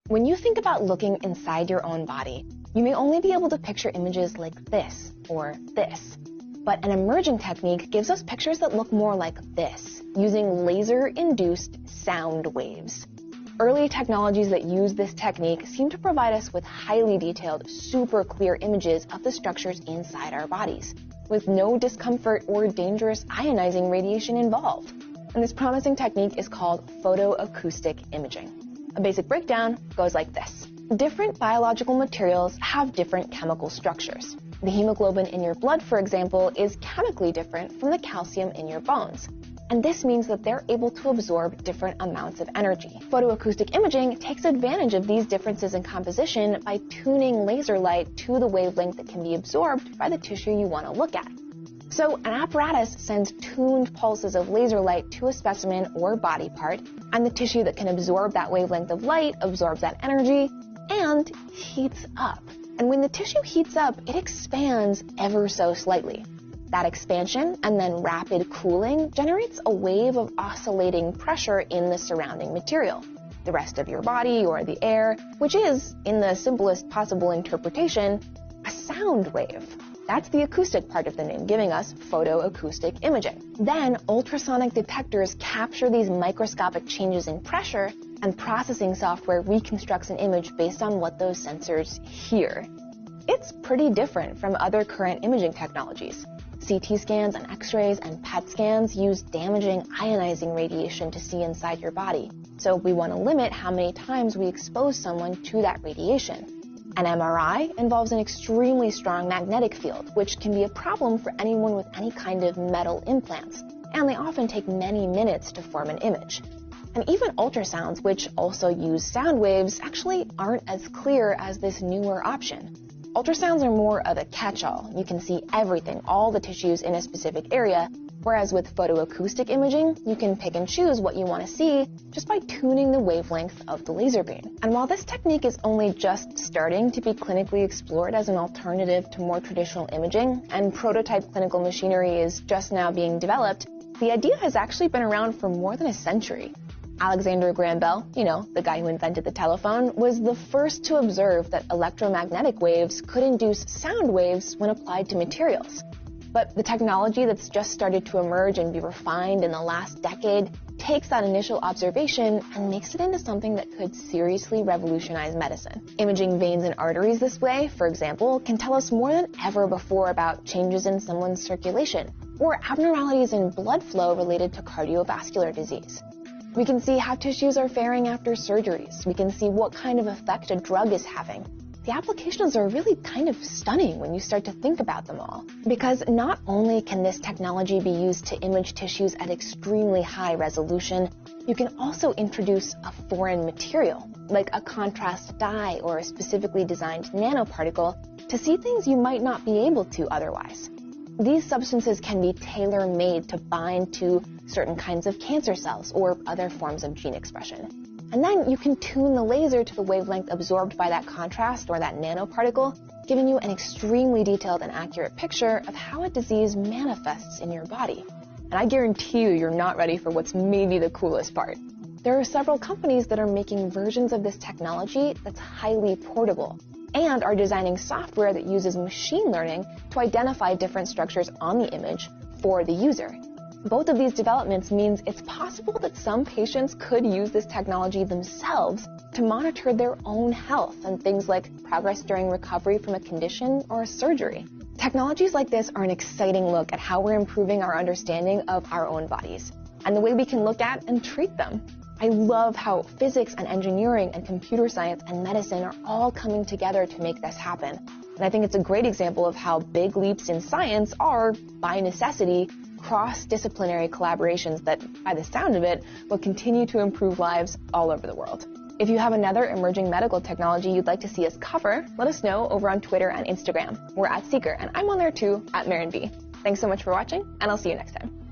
When you think about looking inside your own body, you may only be able to picture images like this or this. But an emerging technique gives us pictures that look more like this, using laser-induced sound waves. Early technologies that use this technique seem to provide us with highly detailed, super clear images of the structures inside our bodies, with no discomfort or dangerous ionizing radiation involved. And this promising technique is called photoacoustic imaging. A basic breakdown goes like this. Different biological materials have different chemical structures. The hemoglobin in your blood, for example, is chemically different from the calcium in your bones. And this means that they're able to absorb different amounts of energy. Photoacoustic imaging takes advantage of these differences in composition by tuning laser light to the wavelength that can be absorbed by the tissue you want to look at. So an apparatus sends tuned pulses of laser light to a specimen or body part, and the tissue that can absorb that wavelength of light absorbs that energy and heats up. And when the tissue heats up, it expands ever so slightly. That expansion and then rapid cooling generates a wave of oscillating pressure in the surrounding material, the rest of your body or the air, which is, in the simplest possible interpretation, a sound wave. That's the acoustic part of the name, giving us photoacoustic imaging. Then, ultrasonic detectors capture these microscopic changes in pressure, and processing software reconstructs an image based on what those sensors hear. It's pretty different from other current imaging technologies. CT scans and X-rays and PET scans use damaging ionizing radiation to see inside your body, so we want to limit how many times we expose someone to that radiation. An MRI involves an extremely strong magnetic field, which can be a problem for anyone with any kind of metal implants, and they often take many minutes to form an image. And even ultrasounds, which also use sound waves, actually aren't as clear as this newer option. Ultrasounds are more of a catch-all. You can see everything, all the tissues in a specific area, whereas with photoacoustic imaging, you can pick and choose what you want to see just by tuning the wavelength of the laser beam. And while this technique is only just starting to be clinically explored as an alternative to more traditional imaging, and prototype clinical machinery is just now being developed, the idea has actually been around for more than a century. Alexander Graham Bell, the guy who invented the telephone, was the first to observe that electromagnetic waves could induce sound waves when applied to materials. But the technology that's just started to emerge and be refined in the last decade takes that initial observation and makes it into something that could seriously revolutionize medicine. Imaging veins and arteries this way, for example, can tell us more than ever before about changes in someone's circulation or abnormalities in blood flow related to cardiovascular disease. We can see how tissues are faring after surgeries. We can see what kind of effect a drug is having. The applications are really kind of stunning when you start to think about them all. Because not only can this technology be used to image tissues at extremely high resolution, you can also introduce a foreign material, like a contrast dye or a specifically designed nanoparticle, to see things you might not be able to otherwise. These substances can be tailor-made to bind to certain kinds of cancer cells or other forms of gene expression. And then you can tune the laser to the wavelength absorbed by that contrast or that nanoparticle, giving you an extremely detailed and accurate picture of how a disease manifests in your body. And I guarantee you're not ready for what's maybe the coolest part. There are several companies that are making versions of this technology that's highly portable, and are designing software that uses machine learning to identify different structures on the image for the user. Both of these developments means it's possible that some patients could use this technology themselves to monitor their own health and things like progress during recovery from a condition or a surgery. Technologies like this are an exciting look at how we're improving our understanding of our own bodies and the way we can look at and treat them. I love how physics and engineering and computer science and medicine are all coming together to make this happen. And I think it's a great example of how big leaps in science are, by necessity, cross-disciplinary collaborations that, by the sound of it, will continue to improve lives all over the world. If you have another emerging medical technology you'd like to see us cover, let us know over on Twitter and Instagram. We're @Seeker, and I'm on there too, @MarinB. Thanks so much for watching, and I'll see you next time.